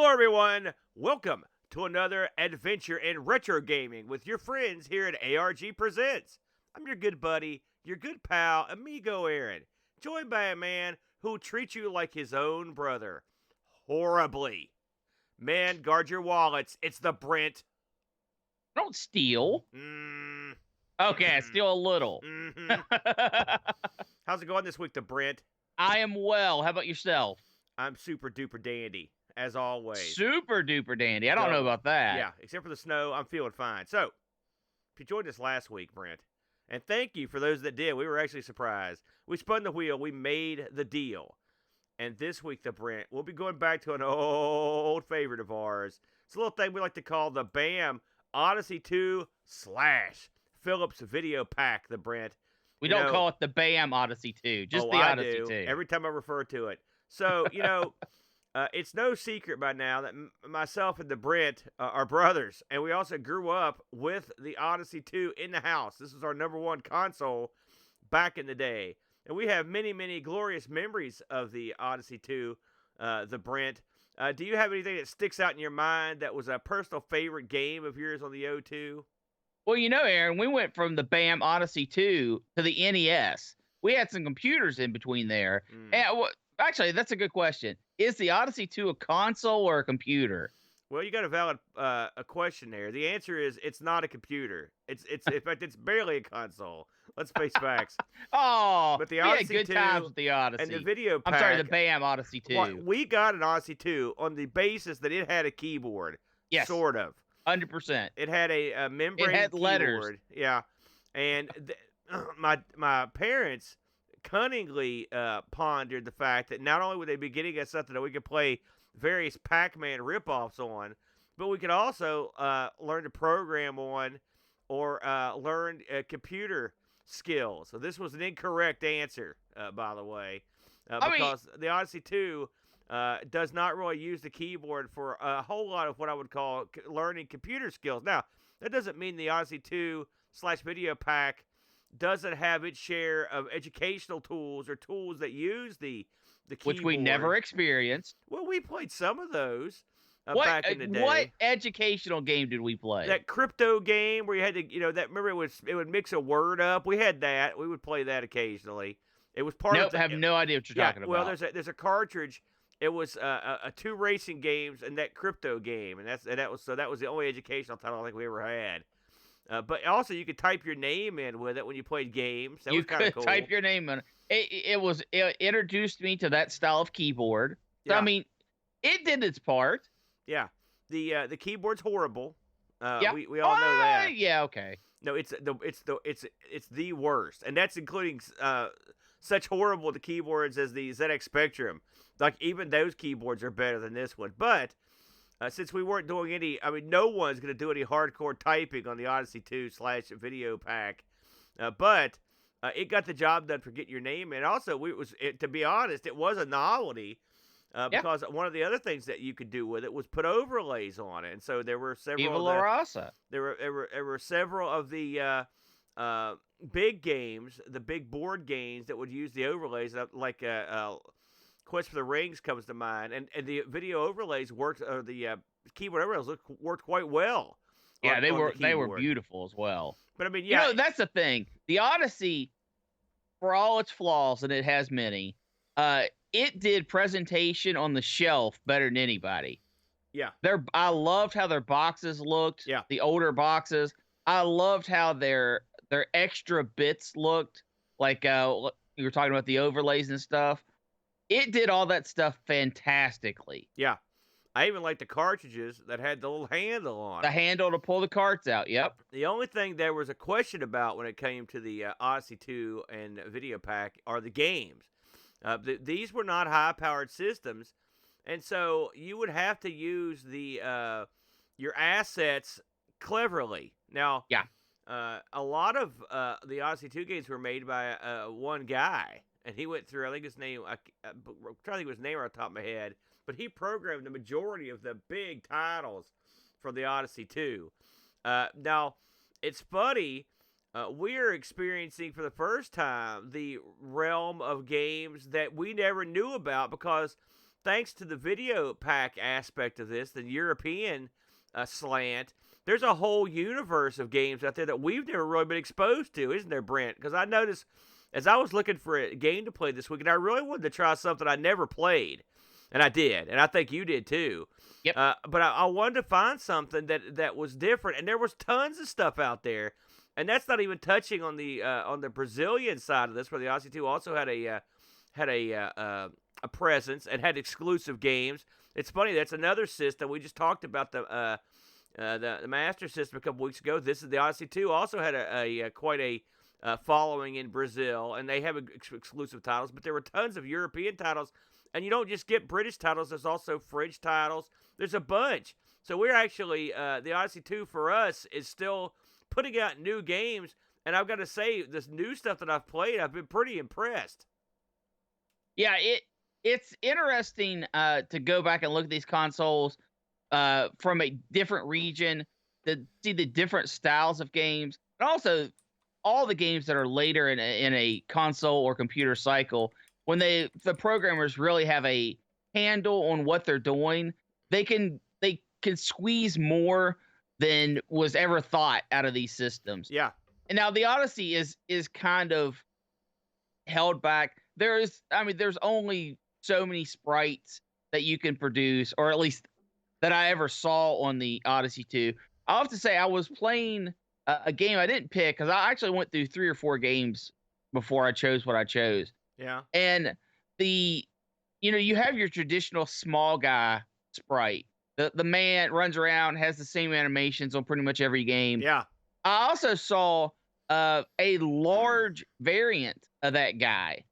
Hello, everyone. Welcome to another adventure in retro gaming with your friends here at ARG Presents. I'm your good buddy, your good pal, Amigo Aaron, joined by a man who will treat you like his own brother. Horribly. Man, guard your wallets. It's the Brent. Don't steal. Mm, Okay, I steal a little. mm-hmm. How's it going this week, the Brent? I am well. How about yourself? I'm super duper dandy, as always. Super duper dandy. I don't know about that. Yeah, except for the snow, I'm feeling fine. So, if you joined us last week, Brent, and thank you for those that did. We were actually surprised. We spun the wheel. We made the deal. And this week, the Brent, we'll be going back to an old favorite of ours. It's a little thing we like to call the BAM Odyssey 2 / Philips Videopac, the Brent. We don't call it the BAM Odyssey 2, just the Odyssey 2. Every time I refer to it. So, it's no secret by now that myself and the Brent are brothers, and we also grew up with the Odyssey 2 in the house. This was our number one console back in the day, and we have many, many glorious memories of the Odyssey 2, the Brent. Do you have anything that sticks out in your mind that was a personal favorite game of yours on the O2? Well, Aaron, we went from the BAM Odyssey 2 to the NES. We had some computers in between there. And actually, that's a good question. Is the Odyssey 2 a console or a computer? Well, you got a valid a question there. The answer is it's not a computer. It's in fact it's barely a console. Let's face facts. Oh, but the we Odyssey had good 2 times with the Odyssey and the Videopac. I'm sorry, the BAM Odyssey 2. Well, we got an Odyssey 2 on the basis that it had a keyboard. Yes, sort of. 100%. It had a membrane. It had keyboard. Letters. Yeah, and my parents cunningly pondered the fact that not only would they be getting us something that we could play various Pac-Man ripoffs on, but we could also learn to program on or learn computer skills. So this was an incorrect answer, by the way, because the Odyssey 2 does not really use the keyboard for a whole lot of what I would call learning computer skills. Now, that doesn't mean the Odyssey 2 / Videopac doesn't have its share of educational tools or tools that use the keyboard. Which we never experienced. Well, we played some of those back in the day. What educational game did we play? That crypto game where you had to, remember it would mix a word up. We had that. We would play that occasionally. It was part of I have no idea what you're talking about. Well, there's a cartridge. It was a 2 racing games and that crypto game, and that was the only educational title I think we ever had. But also, you could type your name in with it when you played games. That was kind of cool. You could type your name in. It introduced me to that style of keyboard. So, yeah. It did its part. Yeah, the keyboard's horrible. Yeah. We all know that. Yeah, okay. No, it's the worst, and that's including such horrible the keyboards as the ZX Spectrum. Like even those keyboards are better than this one, but. Since we weren't doing any, no one's going to do any hardcore typing on the Odyssey 2 / Videopac. But it got the job done for getting your name in. Also, to be honest, it was a novelty because one of the other things that you could do with it was put overlays on it. And so there were several. Viva La Raza. There were several of the big games, the big board games that would use the overlays, like Quest for the Rings comes to mind, and the video overlays worked, or the keyboard overlays worked quite well. Yeah, they were beautiful as well. But that's the thing. The Odyssey, for all its flaws, and it has many, it did presentation on the shelf better than anybody. Yeah, I loved how their boxes looked. Yeah, the older boxes. I loved how their extra bits looked. Like you were talking about the overlays and stuff. It did all that stuff fantastically. Yeah. I even liked the cartridges that had the little handle on it. The handle to pull the carts out, yep. The only thing there was a question about when it came to the Odyssey 2 and Videopac are the games. These were not high-powered systems, and so you would have to use your assets cleverly. Now, yeah. A lot of the Odyssey 2 games were made by one guy. And he went through, I think his name, I'm trying to think of his name right off the top of my head, but he programmed the majority of the big titles for the Odyssey 2. Now, it's funny, we're experiencing for the first time the realm of games that we never knew about because thanks to the video pack aspect of this, the European slant, there's a whole universe of games out there that we've never really been exposed to, isn't there, Brent? Because I noticed as I was looking for a game to play this week, and I really wanted to try something I never played, and I did, and I think you did too. Yep. But I wanted to find something that was different, and there was tons of stuff out there, and that's not even touching on the Brazilian side of this, where the Odyssey 2 also had a presence and had exclusive games. It's funny, that's another system we just talked about, the Master System a couple weeks ago. This is the Odyssey 2 also had quite a following in Brazil, and they have exclusive titles, but there were tons of European titles, and you don't just get British titles. There's also French titles. There's a bunch. So we're actually, the Odyssey 2 for us is still putting out new games, and I've got to say, this new stuff that I've played, I've been pretty impressed. Yeah, it's interesting to go back and look at these consoles from a different region, to see the different styles of games, and also all the games that are later in a console or computer cycle. When the programmers really have a handle on what they're doing, they can squeeze more than was ever thought out of these systems. Yeah. And now the Odyssey is kind of held back. There's only so many sprites that you can produce, or at least that I ever saw on the Odyssey 2. I'll have to say I was playing a game I didn't pick, because I actually went through 3 or 4 games before I chose what I chose. Yeah. And you have your traditional small guy sprite. The man runs around, has the same animations on pretty much every game. Yeah. I also saw a large variant of that guy,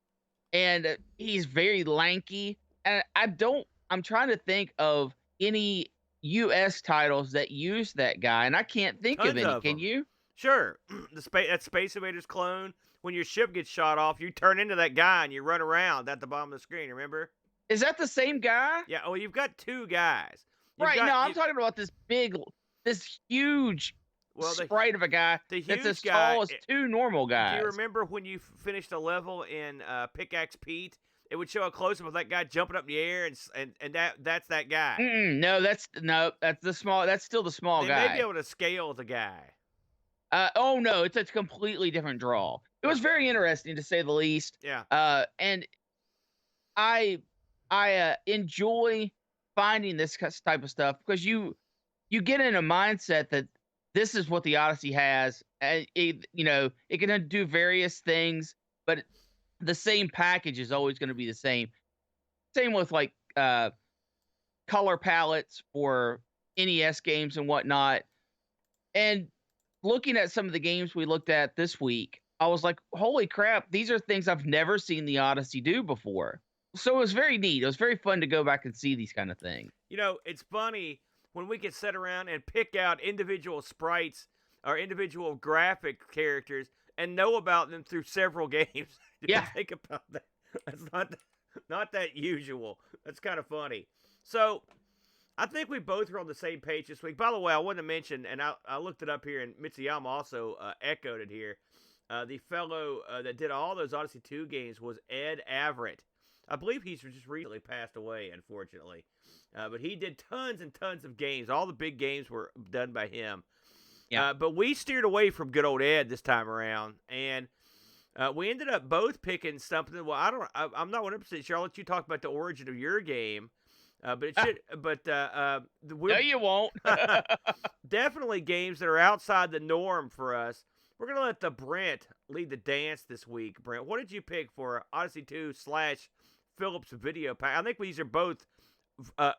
and he's very lanky. And I'm trying to think of any U.S. titles that use that guy, and I can't think of any. Can you? Sure. That Space Invaders clone. When your ship gets shot off, you turn into that guy and you run around at the bottom of the screen. Remember? Is that the same guy? Yeah. Oh, you've got 2 guys. I'm talking about this huge sprite of a guy that's as tall as 2 normal guys. Do you remember when you finished a level in Pickaxe Pete? It would show a close up of that guy jumping up in the air, and that's that guy. No, that's the small. That's still the small guy. They may be able to scale the guy. Oh no, it's a completely different draw. It was very interesting, to say the least. Yeah. And I enjoy finding this type of stuff, because you get in a mindset that this is what the Odyssey has. And it can do various things, but the same package is always going to be the same. Same with like color palettes for NES games and whatnot. And looking at some of the games we looked at this week, I was like, holy crap, these are things I've never seen the Odyssey do before. So it was very neat. It was very fun to go back and see these kind of things. It's funny when we can sit around and pick out individual sprites or individual graphic characters and know about them through several games. Yeah. Think about that. That's not that usual. That's kind of funny. So I think we both were on the same page this week. By the way, I wanted to mention, and I looked it up here, and Mitsuyama also echoed it here. The fellow that did all those Odyssey 2 games was Ed Averitt. I believe he's just recently passed away, unfortunately. But he did tons and tons of games. All the big games were done by him. Yeah. But we steered away from good old Ed this time around, and we ended up both picking something. Well, I'm not 100% sure. I'll let you talk about the origin of your game. But it should. No, you won't. Definitely games that are outside the norm for us. We're gonna let the Brent lead the dance this week. Brent, what did you pick for Odyssey 2 / Philips Videopac? I think these are both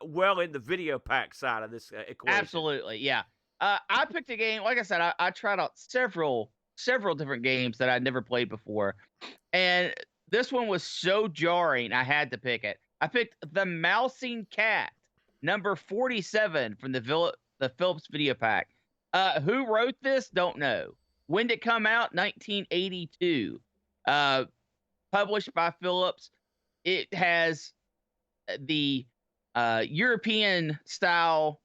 well in the Videopac side of this equation. Absolutely, yeah. I picked a game. Like I said, I tried out several different games that I'd never played before, and this one was so jarring I had to pick it. I picked The Mousing Cat, number 47 from the Philips Videopac. Who wrote this? Don't know. When did it come out? 1982. Published by Philips. It has the European style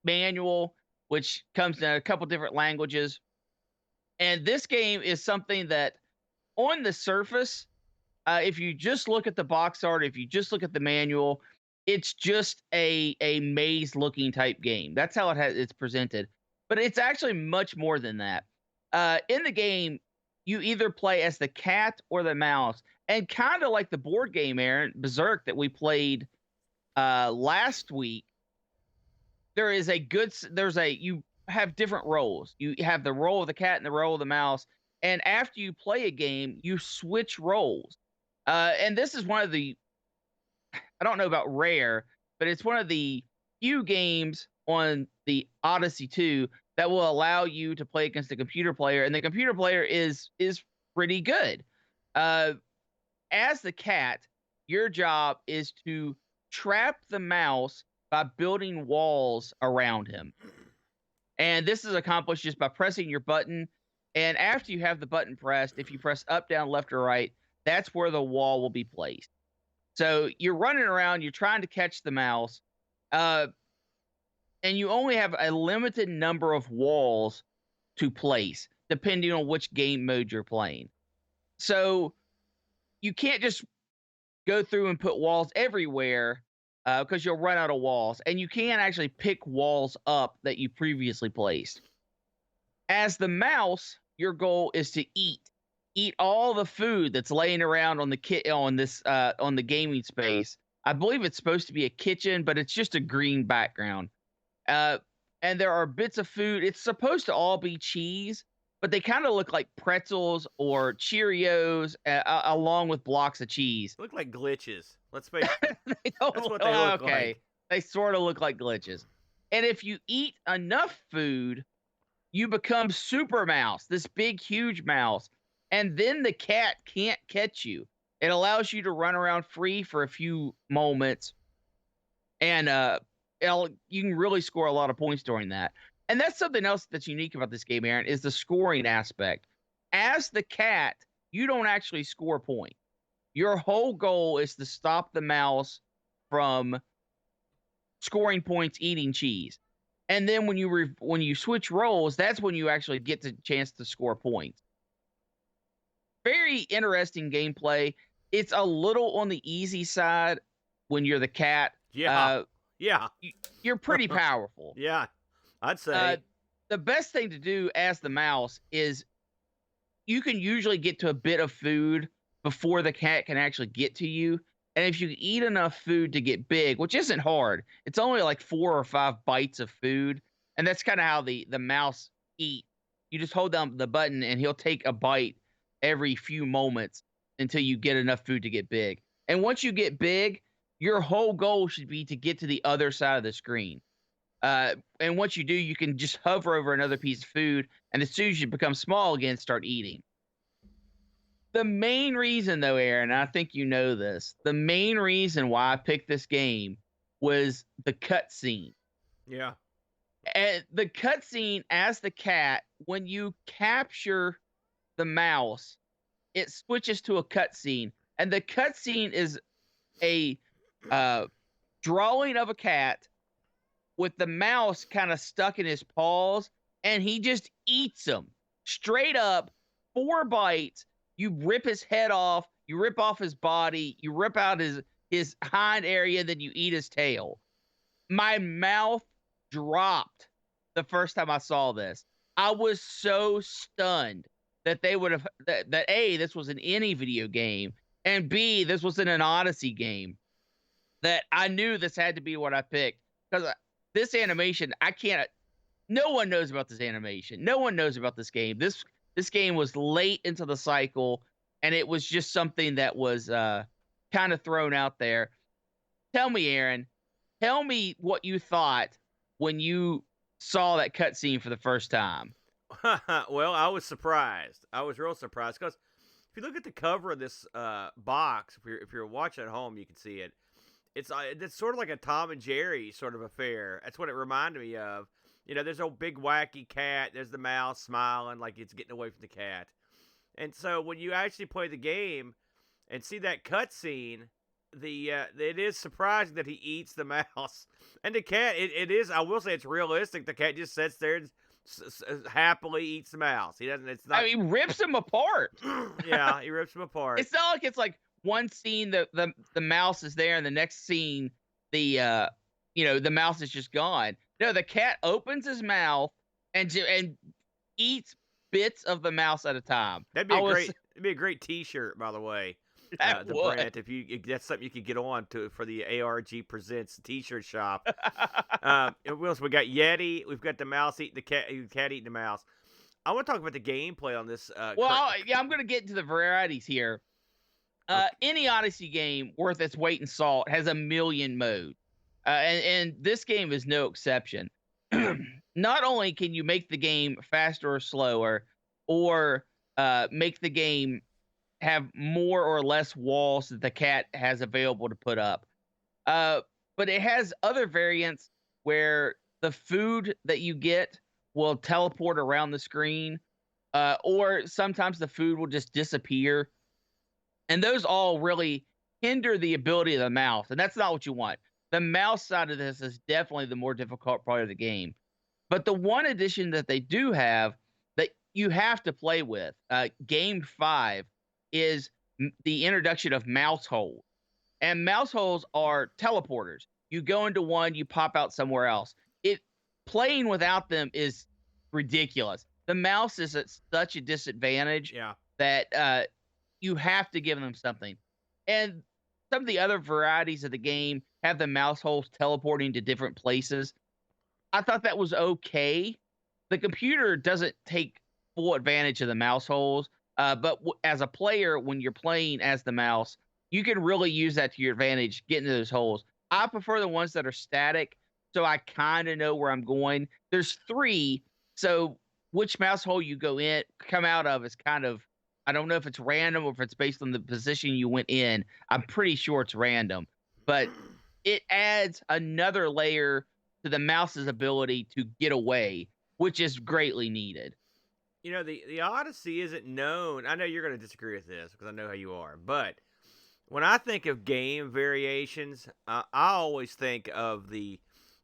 manual, which comes in a couple different languages. And this game is something that, on the surface, if you just look at the box art, if you just look at the manual, it's just a maze looking type game. That's how it's presented. But it's actually much more than that. In the game, you either play as the cat or the mouse, and kind of like the board game, Aaron, Berserk, that we played last week. You have different roles. You have the role of the cat and the role of the mouse. And after you play a game, you switch roles. And this is one of the, I don't know about rare, but it's one of the few games on the Odyssey 2 that will allow you to play against the computer player, and the computer player is pretty good. As the cat, your job is to trap the mouse by building walls around him. And this is accomplished just by pressing your button. And after you have the button pressed, if you press up, down, left, or right, that's where the wall will be placed. So you're running around, you're trying to catch the mouse, and you only have a limited number of walls to place, depending on which game mode you're playing. So you can't just go through and put walls everywhere because you'll run out of walls. And you can actually pick walls up that you previously placed. As the mouse, your goal is to eat all the food that's laying around on the gaming space. I believe it's supposed to be a kitchen, but it's just a green background. And there are bits of food. It's supposed to all be cheese, but they kind of look like pretzels or Cheerios along with blocks of cheese. Look like glitches. Let's face it. That's what they look okay. like. They sort of look like glitches. And if you eat enough food, you become Super Mouse, this big, huge mouse. And then the cat can't catch you. It allows you to run around free for a few moments. And you can really score a lot of points during that. And that's something else that's unique about this game, Aaron, is the scoring aspect. As the cat, you don't actually score points. Your whole goal is to stop the mouse from scoring points eating cheese. And then when you switch roles, that's when you actually get the chance to score points. Very interesting gameplay. It's a little on the easy side when you're the cat. Yeah. You're pretty powerful. Yeah, I'd say. The best thing to do as the mouse is you can usually get to a bit of food before the cat can actually get to you. And if you eat enough food to get big, which isn't hard, it's only like 4 or 5 bites of food. And that's kind of how the mouse eat. You just hold down the button and he'll take a bite every few moments until you get enough food to get big. And once you get big, your whole goal should be to get to the other side of the screen. And once you do, you can just hover over another piece of food. And as soon as you become small again, start eating. The main reason, though, Aaron, and I think you know this, the main reason why I picked this game was the cutscene. Yeah. And the cutscene as the cat, when you capture the mouse, it switches to a cutscene. And the cutscene is a drawing of a cat with the mouse kind of stuck in his paws, and he just eats them straight up, 4 bites. You rip his head off, you rip off his body, you rip out his hind area, then you eat his tail. My mouth dropped the first time I saw this. I was so stunned that they would have that A, this was in any video game, and B, this was in an Odyssey game, that I knew this had to be what I picked. Because this animation, no one knows about this animation. No one knows about this game. This game was late into the cycle, and it was just something that was kind of thrown out there. Tell me, Aaron, tell me what you thought when you saw that cutscene for the first time. Well, I was surprised. I was real surprised because if you look at the cover of this box, if you're watching at home, you can see it. It's sort of like a Tom and Jerry sort of affair. That's what it reminded me of. You know, there's a big wacky cat. There's the mouse smiling like it's getting away from the cat. And so when you actually play the game and see that cutscene, it is surprising that he eats the mouse. And the cat, it is, I will say it's realistic. The cat just sits there and happily eats the mouse. He doesn't, it's not. I mean, he rips him apart. Yeah, he rips him apart. It's not like it's like one scene the mouse is there and the next scene the the mouse is just gone. No, the cat opens his mouth and eats bits of the mouse at a time. That'd be a great T-shirt, by the way. That The would. Brent, if that's something you could get on to for the ARG Presents T-shirt shop. What else? We got Yeti. We've got the mouse eating the cat eating the mouse. I want to talk about the gameplay on this. I'm going to get into the varieties here. Any Odyssey game worth its weight in salt has a million modes, and this game is no exception. Not only can you make the game faster or slower, or make the game have more or less walls that the cat has available to put up, but it has other variants where the food that you get will teleport around the screen, or sometimes the food will just disappear. And those all really hinder the ability of the mouse, and that's not what you want. The mouse side of this is definitely the more difficult part of the game. But the one addition that they do have that you have to play with, Game 5, is the introduction of mouse holes. And mouse holes are teleporters. You go into one, you pop out somewhere else. Playing without them is ridiculous. The mouse is at such a disadvantage that you have to give them something. And some of the other varieties of the game have the mouse holes teleporting to different places. I thought that was okay. The computer doesn't take full advantage of the mouse holes, but as a player, when you're playing as the mouse, you can really use that to your advantage, getting to those holes. I prefer the ones that are static, so I kind of know where I'm going. There's 3, so which mouse hole you come out of is kind of, I don't know if it's random or if it's based on the position you went in. I'm pretty sure it's random, but it adds another layer to the mouse's ability to get away, which is greatly needed. The Odyssey isn't known. I know you're going to disagree with this because I know how you are, but when I think of game variations, I always think of the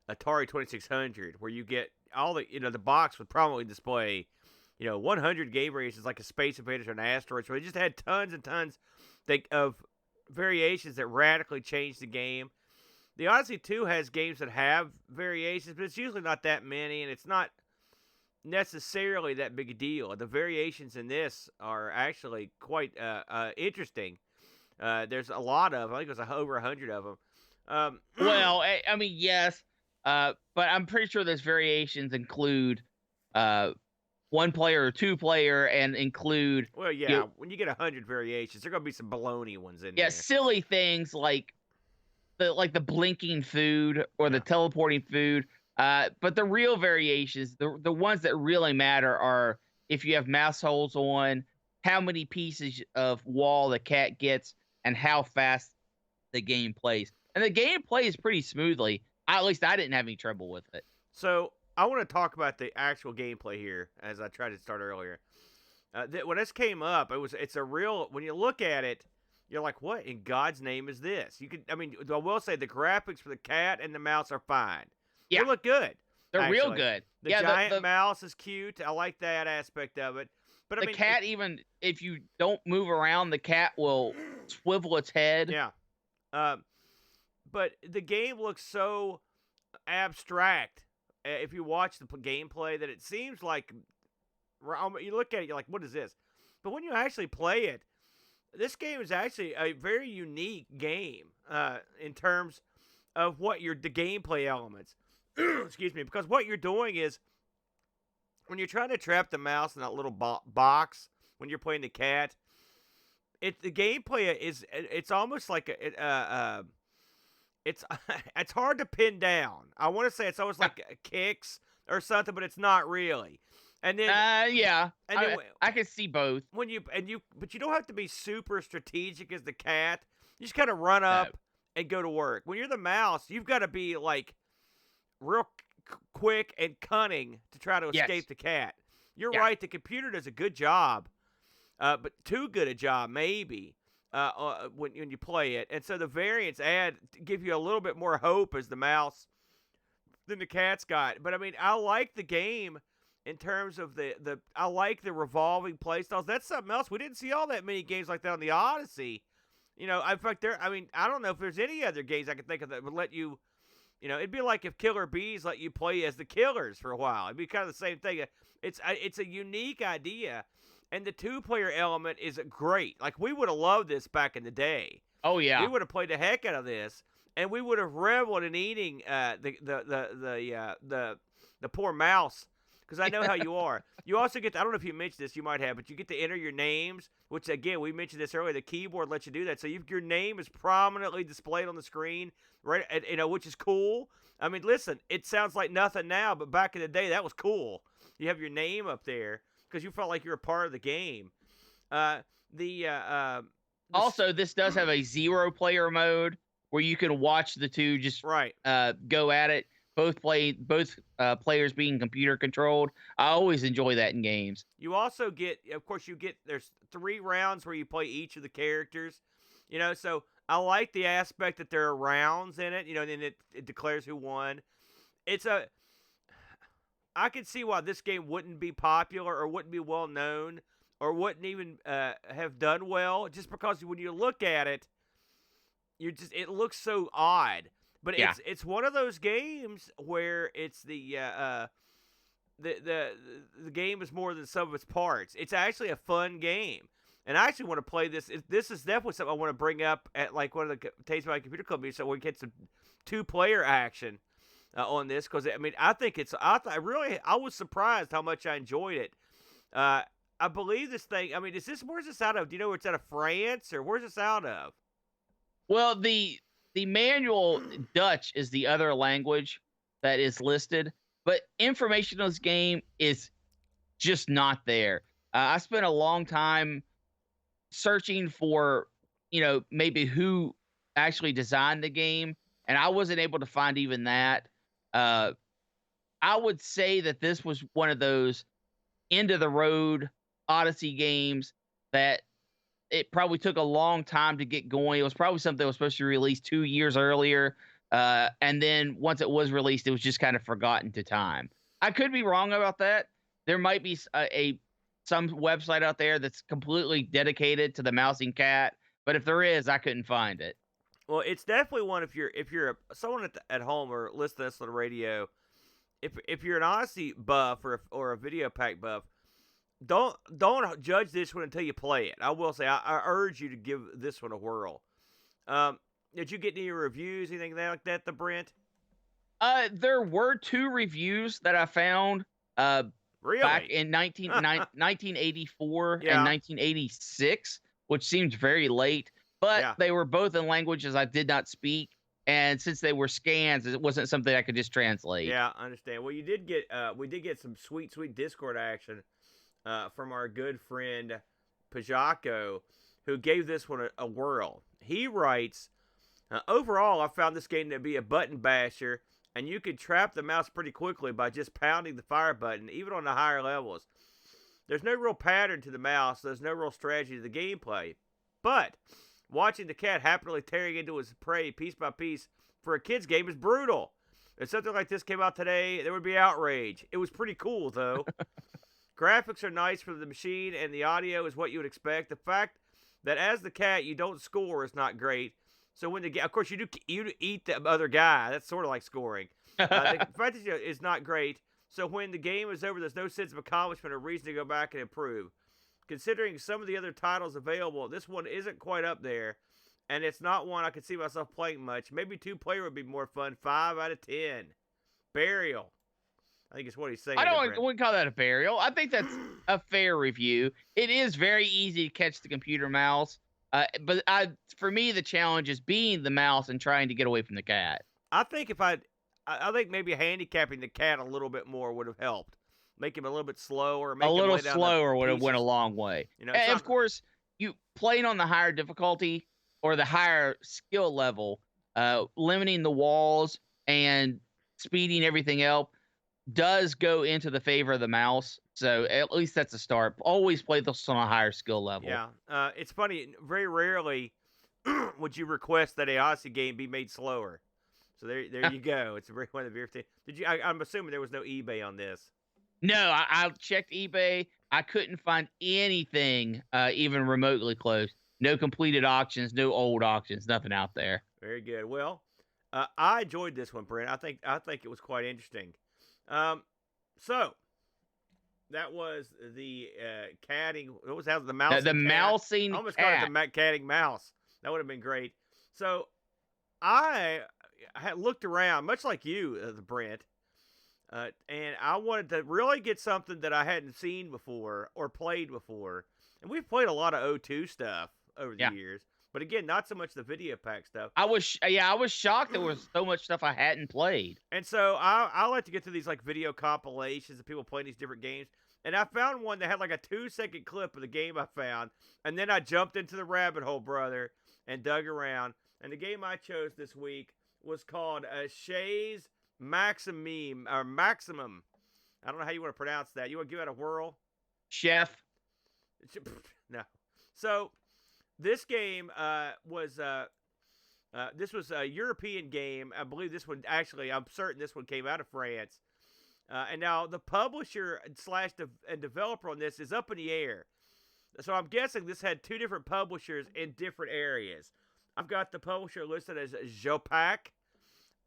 Atari 2600, where you get all the box would probably display 100 game variations, like a Space Invaders or an Asteroid. So it just had tons and tons of variations that radically changed the game. The Odyssey 2 has games that have variations, but it's usually not that many, and it's not necessarily that big a deal. The variations in this are actually quite interesting. There's a lot of them. I think it was over 100 of them. Well, I mean, yes, but I'm pretty sure those variations include 1-player or 2-player, and include. Well, yeah, when you get 100 variations, there are gonna be some baloney ones in there. Yeah, silly things like the blinking food or the teleporting food. But the real variations, the ones that really matter, are if you have mouse holes on, how many pieces of wall the cat gets, and how fast the game plays. And the game plays pretty smoothly. At least I didn't have any trouble with it. So I want to talk about the actual gameplay here, as I tried to start earlier. When this came up, it's a real. When you look at it, you're like, what in God's name is this? I will say the graphics for the cat and the mouse are fine. Yeah. They look good. They're real good. The giant mouse is cute. I like that aspect of it. But the cat, even if you don't move around, the cat will swivel its head. Yeah. But the game looks so abstract if you watch the gameplay that it seems like you look at it, you're like, what is this? But when you actually play it, this game is actually a very unique game in terms of the gameplay elements. Excuse me, because what you're doing is when you're trying to trap the mouse in that little box when you're playing the cat, the gameplay it's almost like it's hard to pin down. I want to say it's almost like kicks or something, but it's not really. And then yeah, and then, I can see both. But you don't have to be super strategic as the cat. You just kind of run up and go to work. When you're the mouse, you've got to be like real quick and cunning to try to escape the cat. You're right. The computer does a good job, but too good a job maybe when you play it. And so the variants give you a little bit more hope as the mouse than the cat's got. But I mean, I like the game in terms of I like the revolving play styles. That's something else. We didn't see all that many games like that on the Odyssey. In fact, I don't know if there's any other games I can think of that would let you. It'd be like if Killer Bees let you play as the Killers for a while. It'd be kind of the same thing. It's a unique idea, and the 2-player element is great. Like, we would have loved this back in the day. Oh yeah, We would have played the heck out of this, and we would have reveled in eating the poor mouse. Because I know how you are. You also get I don't know if you mentioned this, you might have, but you get to enter your names, which, again, we mentioned this earlier. The keyboard lets you do that. So your name is prominently displayed on the screen, right? Which is cool. I mean, listen, it sounds like nothing now, but back in the day, that was cool. You have your name up there because you felt like you were a part of the game. Also, this does have a 0-player mode where you can watch the two just right. Go at it. Both players being computer controlled. I always enjoy that in games. You also get, of course, there's 3 rounds where you play each of the characters. So I like the aspect that there are rounds in it. And then it declares who won. I could see why this game wouldn't be popular or wouldn't be well known or wouldn't even have done well, just because when you look at it, it looks so odd. But yeah. it's one of those games where it's the game is more than some of its parts. It's actually a fun game, and I actually want to play this. This is definitely something I want to bring up at like one of the Taste My Computer Club meetings, so we can get some 2-player action on this. Because I think I was surprised how much I enjoyed it. I believe this thing. Where's this out of? Do you know where it's out of, France, or where's this out of? Well, the manual Dutch is the other language that is listed, but information on this game is just not there. I spent a long time searching for, maybe who actually designed the game, and I wasn't able to find even that. I would say that this was one of those end-of-the-road Odyssey games that it probably took a long time to get going. It was probably something that was supposed to be released 2 years earlier. And then once it was released, it was just kind of forgotten to time. I could be wrong about that. There might be some website out there that's completely dedicated to the mouse and cat, but if there is, I couldn't find it. Well, it's definitely one if you're someone at home or listening to this on the radio. If you're an Odyssey buff or a Videopac buff, don't judge this one until you play it. I will say I urge you to give this one a whirl. Did you get any reviews, anything like that, the Brent? There were 2 reviews that I found really? Back in 1984 yeah. and 1986, which seems very late, but yeah. They were both in languages I did not speak. And since they were scans, it wasn't something I could just translate. Yeah, I understand. Well, we did get some sweet Discord action from our good friend Pajako, who gave this one a whirl. He writes, overall, I found this game to be a button basher, and you could trap the mouse pretty quickly by just pounding the fire button, even on the higher levels. There's no real pattern to the mouse, so there's no real strategy to the gameplay. But watching the cat happily tearing into his prey piece by piece for a kid's game is brutal. If something like this came out today, there would be outrage. It was pretty cool, though. Graphics are nice for the machine, and the audio is what you would expect. The fact that as the cat, you don't score is not great. So when of course, you eat the other guy. That's sort of like scoring. The fact that is not great. So when the game is over, there's no sense of accomplishment or reason to go back and improve. Considering some of the other titles available, this one isn't quite up there, and it's not one I could see myself playing much. Maybe 2-player would be more fun. 5 out of 10. Burial. I think it's what he's saying. I wouldn't call that a burial. I think that's a fair review. It is very easy to catch the computer mouse, but for me, the challenge is being the mouse and trying to get away from the cat. I think I think maybe handicapping the cat a little bit more would have helped. Make him a little bit slower. A little slower would have went a long way. And of course, you playing on the higher difficulty or the higher skill level, limiting the walls and speeding everything up does go into the favor of the mouse. So at least that's a start. Always play this on a higher skill level. Yeah. It's funny. Very rarely would you request that a Odyssey game be made slower. So there you go. It's one of the very few. I'm assuming there was no eBay on this. No, I checked eBay. I couldn't find anything even remotely close. No completed auctions, no old auctions, nothing out there. Very good. Well, I enjoyed this one, Brent. I think it was quite interesting. So that was the catting. What was that? The mouse. The mousing I almost cat. called it the catting mouse. That would have been great. So I had looked around, much like you, the Brent, and I wanted to really get something that I hadn't seen before or played before. And we've played a lot of O2 stuff over the years, but again, not so much the Videopac stuff. I was shocked there was so much stuff I hadn't played. And so I like to get to these like video compilations of people playing these different games. And I found one that had like a 2-second clip of the game I found, and then I jumped into the rabbit hole, brother, and dug around. And the game I chose this week was called Chez Maxime or Maximum. I don't know how you want to pronounce that. You want to give it a whirl? Chef. No. So this game was this was a European game. I believe this one actually. I'm certain this one came out of France. And now the publisher and developer on this is up in the air. So I'm guessing this had 2 different publishers in different areas. I've got the publisher listed as Videopac,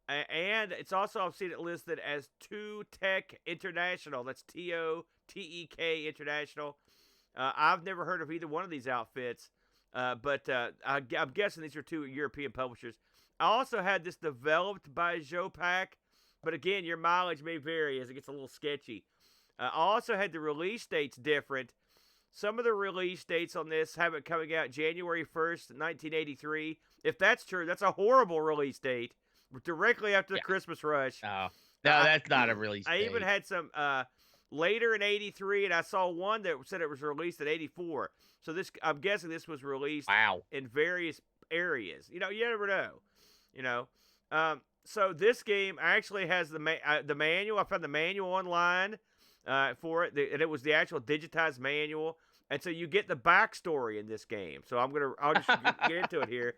and it's also, I've seen it listed as 2Tech International. That's TOTEK International. I've never heard of either one of these outfits, but I'm guessing these are 2 European publishers. I also had this developed by Videopac, but again, your mileage may vary as it gets a little sketchy. I also had the release dates different. Some of the release dates on this have it coming out January 1st, 1983. If that's true, that's a horrible release date. Directly after the Christmas rush. Oh, no, that's not a release date. I even had some later in 83, and I saw one that said it was released in 84. So I'm guessing this was released in various areas. You never know. So this game actually has the manual. I found the manual online for it, and it was the actual digitized manual. And so you get the backstory in this game. So I'll just get into it here.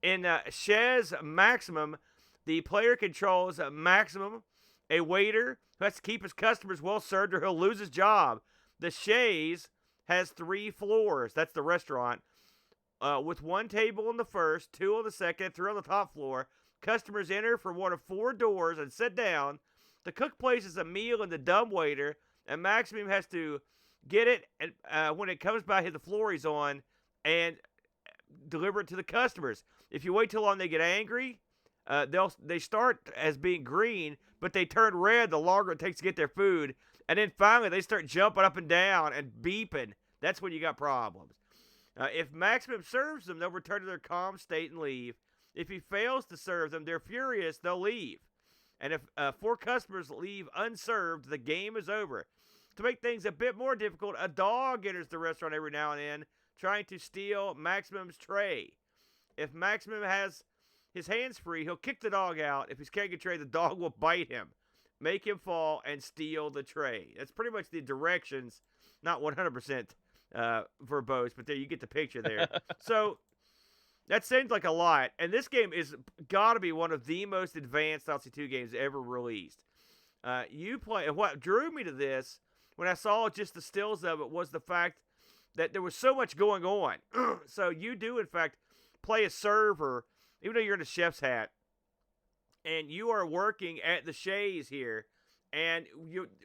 In Chez Maximum, the player controls Maximum, a waiter who has to keep his customers well served or he'll lose his job. The Chez has 3 floors. That's the restaurant. With 1 table on the first, 2 on the second, 3 on the top floor. Customers enter from one of 4 doors and sit down. The cook places a meal in the dumbwaiter, and Maximum has to get it and when it comes by the floor he's on and deliver it to the customers. If you wait too long, they get angry. They start as being green, but they turn red the longer it takes to get their food. And then finally, they start jumping up and down and beeping. That's when you got problems. If Maximum serves them, they'll return to their calm state and leave. If he fails to serve them, they're furious. They'll leave. And if 4 customers leave unserved, the game is over. To make things a bit more difficult, a dog enters the restaurant every now and then, trying to steal Maximum's tray. If Maximum has his hands free, he'll kick the dog out. If he's carrying a tray, the dog will bite him, make him fall, and steal the tray. That's pretty much the directions, not 100% verbose, but there you get the picture there. So that seems like a lot, and this game is got to be one of the most advanced LC2 games ever released. What drew me to this when I saw just the stills of it was the fact that there was so much going on. So you do, in fact, play a server, even though you're in a chef's hat, and you are working at the Chez here, and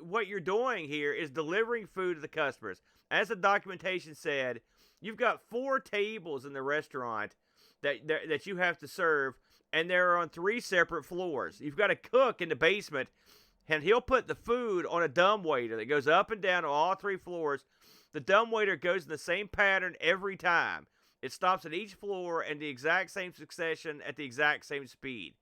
what you're doing here is delivering food to the customers. As the documentation said, you've got 4 tables in the restaurant that you have to serve, and they're on 3 separate floors. You've got a cook in the basement, and he'll put the food on a dumbwaiter that goes up and down on all 3 floors. The dumbwaiter goes in the same pattern every time. It stops at each floor in the exact same succession at the exact same speed.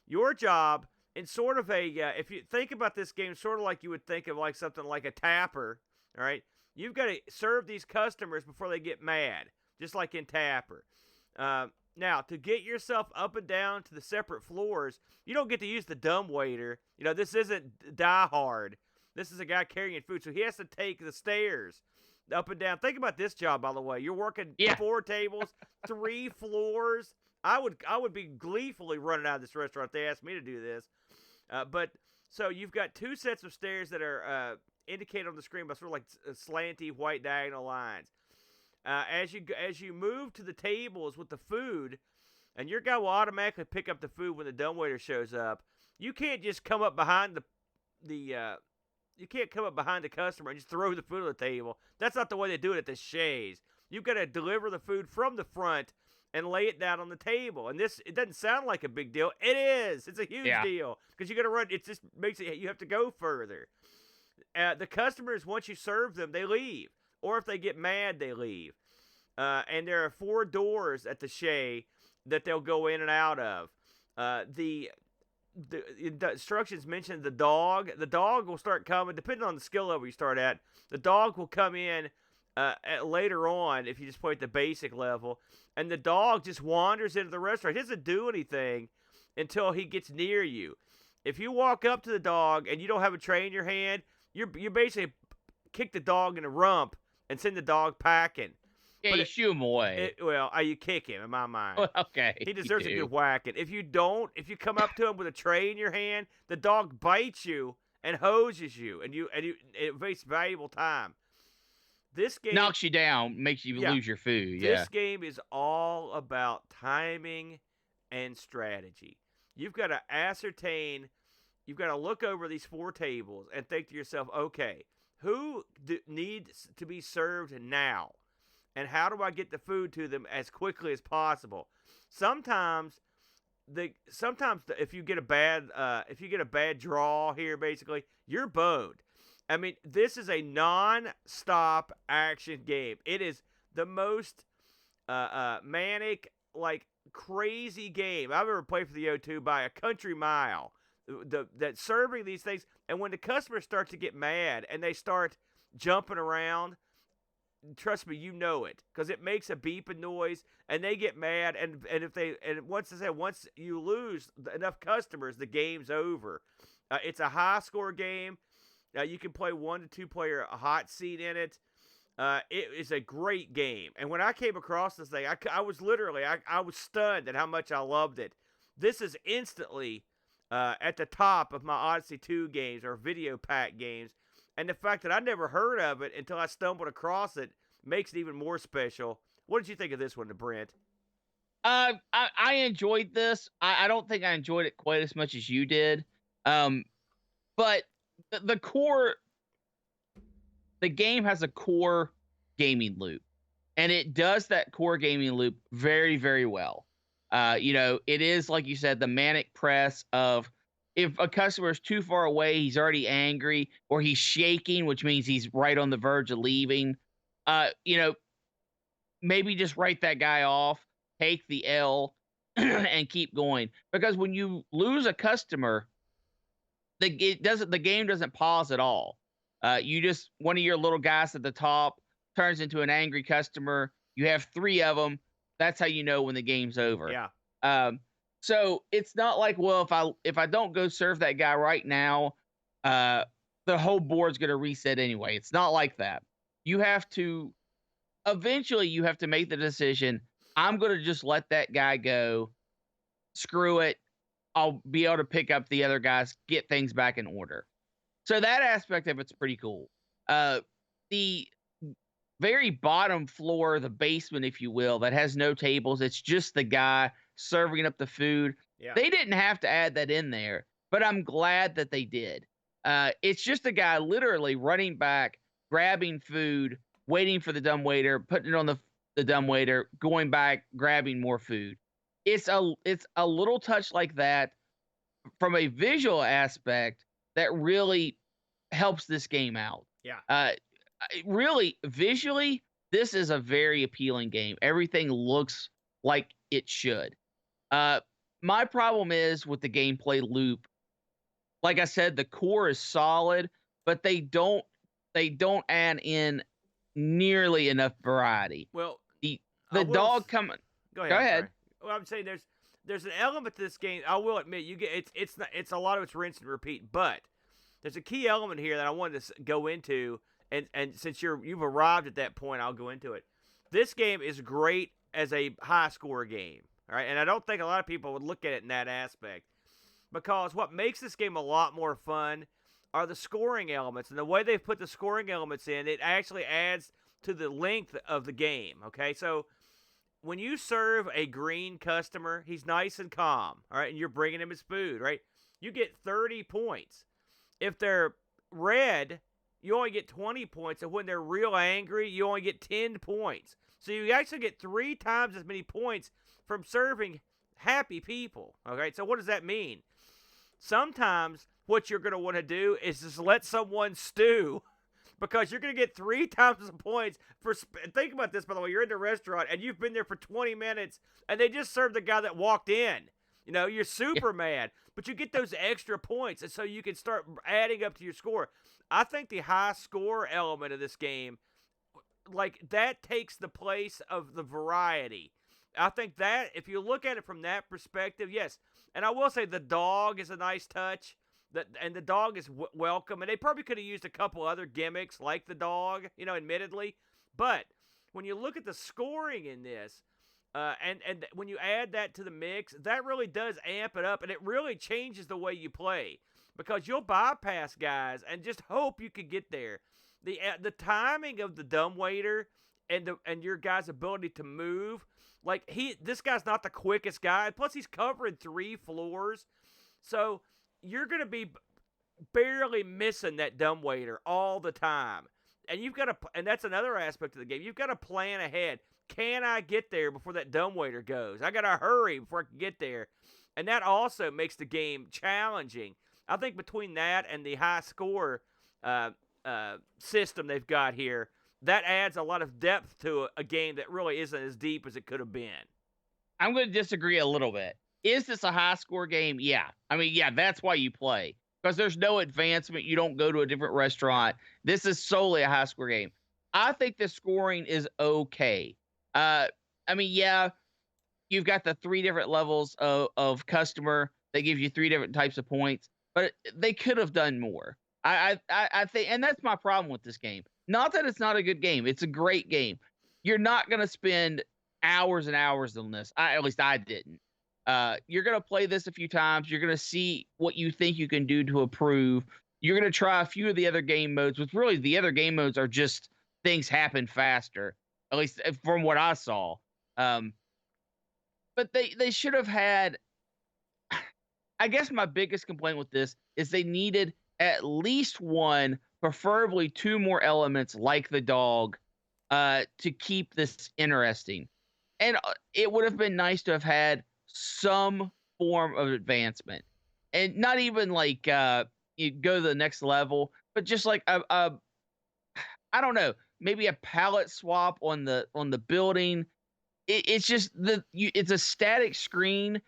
Your job, in sort of a, if you think about this game sort of like you would think of like something like a Tapper, all right? You've got to serve these customers before they get mad, just like in Tapper. Now, to get yourself up and down to the separate floors, you don't get to use the dumbwaiter. This isn't Die Hard. This is a guy carrying food, so he has to take the stairs up and down. Think about this job, by the way. You're working 4 tables, 3 floors. I would be gleefully running out of this restaurant if they asked me to do this. But so you've got 2 sets of stairs that are indicated on the screen by sort of like slanty white diagonal lines. As you move to the tables with the food, and your guy will automatically pick up the food when the dumbwaiter shows up. You can't just come up behind you can't come up behind the customer and just throw the food on the table. That's not the way they do it at the Chez. You've got to deliver the food from the front and lay it down on the table. And it doesn't sound like a big deal. It is. It's a huge deal because you got to run. It just makes it. You have to go further. The customers, once you serve them, they leave, or if they get mad, they leave. And there are 4 doors at the Chez that they'll go in and out of. The instructions mention the dog. The dog will start coming, depending on the skill level you start at. The dog will come in later on if you just play at the basic level. And the dog just wanders into the restaurant. He doesn't do anything until he gets near you. If you walk up to the dog and you don't have a tray in your hand, you basically kick the dog in the rump and send the dog packing. Yeah, but you shoo him away. You kick him, in my mind. Well, okay. He deserves a good whacking. If you come up to him with a tray in your hand, the dog bites you and hoses you, and it wastes valuable time. This game knocks you down, makes you lose your food. This game is all about timing and strategy. You've got to look over these 4 tables and think to yourself, okay, who needs to be served now? And how do I get the food to them as quickly as possible? Sometimes if you get a bad draw here, basically, you're boned. I mean, this is a non-stop action game. It is the most manic, like crazy game I've ever played for the O2 by a country mile. That serving these things, and when the customers start to get mad and they start jumping around, trust me, you know it, because it makes a beeping noise, and they get mad, and once you lose enough customers, the game's over. It's a high score game. You can play 1 to 2 player hot seat in it. It is a great game, and when I came across this thing, I was stunned at how much I loved it. This is instantly at the top of my Odyssey 2 games or Videopac games. And the fact that I never heard of it until I stumbled across it makes it even more special. What did you think of this one, Brent? I enjoyed this. I don't think I enjoyed it quite as much as you did. But the game has a core gaming loop, and it does that core gaming loop very, very well. It is, like you said, the manic press of, if a customer is too far away, he's already angry, or he's shaking, which means he's right on the verge of leaving. Maybe just write that guy off, take the L, and keep going. Because when you lose a customer, the game doesn't pause at all. One of your little guys at the top turns into an angry customer. You have 3 of them. That's how you know when the game's over. Yeah. So it's not like, well, if I don't go serve that guy right now, the whole board's going to reset anyway. It's not like that. Eventually you have to make the decision, I'm going to just let that guy go. Screw it. I'll be able to pick up the other guys, get things back in order. So that aspect of it's pretty cool. The very bottom floor, the basement, if you will, that has no tables. It's just the guy serving up the food. Yeah. They didn't have to add that in there, but I'm glad that they did. It's just a guy literally running back, grabbing food, waiting for the dumbwaiter, putting it on the dumbwaiter, going back, grabbing more food. It's a little touch like that from a visual aspect that really helps this game out. Yeah. Really, visually, this is a very appealing game. Everything looks like it should. My problem is with the gameplay loop. Like I said, the core is solid, but they don't add in nearly enough variety. Well, the dog coming. Go Go ahead. Sorry. Well, I'm saying there's an element to this game. I will admit, it's a lot of it's rinse and repeat, but there's a key element here that I wanted to go into, and since you've arrived at that point, I'll go into it. This game is great as a high score game, all right? And I don't think a lot of people would look at it in that aspect, because what makes this game a lot more fun are the scoring elements, and the way they've put the scoring elements in, it actually adds to the length of the game. Okay, so when you serve a green customer, he's nice and calm, all right, and you're bringing him his food, right? You get 30 points. If they're red, you only get 20 points, and when they're real angry, you only get 10 points. So you actually get 3 times as many points from serving happy people, okay? So what does that mean? Sometimes what you're going to want to do is just let someone stew, because you're going to get 3 times the points for. Think about this, by the way. You're in the restaurant and you've been there for 20 minutes, and they just served the guy that walked in. You know, you're super mad, but you get those extra points, and so you can start adding up to your score. I think the high score element of this game, like, that takes the place of the variety. I think that if you look at it from that perspective, yes. And I will say the dog is a nice touch. And the dog is welcome. And they probably could have used a couple other gimmicks like the dog, you know, admittedly. But when you look at the scoring in this, and when you add that to the mix, that really does amp it up. And it really changes the way you play. Because you'll bypass guys and just hope you could get there. The timing of the dumbwaiter and your guy's ability to move, like, this guy's not the quickest guy. Plus, he's covering 3 floors. So you're going to be barely missing that dumbwaiter all the time. And and that's another aspect of the game. You've got to plan ahead. Can I get there before that dumbwaiter goes? I got to hurry before I can get there. And that also makes the game challenging. I think between that and the high score system they've got here, that adds a lot of depth to a game that really isn't as deep as it could have been. I'm going to disagree a little bit. Is this a high score game? Yeah. I mean, yeah, that's why you play. Because there's no advancement. You don't go to a different restaurant. This is solely a high score game. I think the scoring is okay. I mean, yeah, you've got the 3 different levels of customer. They give you 3 different types of points. But they could have done more. I think, and that's my problem with this game. Not that it's not a good game. It's a great game. You're not going to spend hours and hours on this. At least I didn't. You're going to play this a few times. You're going to see what you think you can do to improve. You're going to try a few of the other game modes, which really the other game modes are just things happen faster, at least from what I saw. But they should have had, I guess my biggest complaint with this is they needed at least 1, preferably 2 more elements like the dog to keep this interesting. And it would have been nice to have had some form of advancement, and not even like you go to the next level, but just like a I don't know, maybe a palette swap on the building. It's just it's a static screen,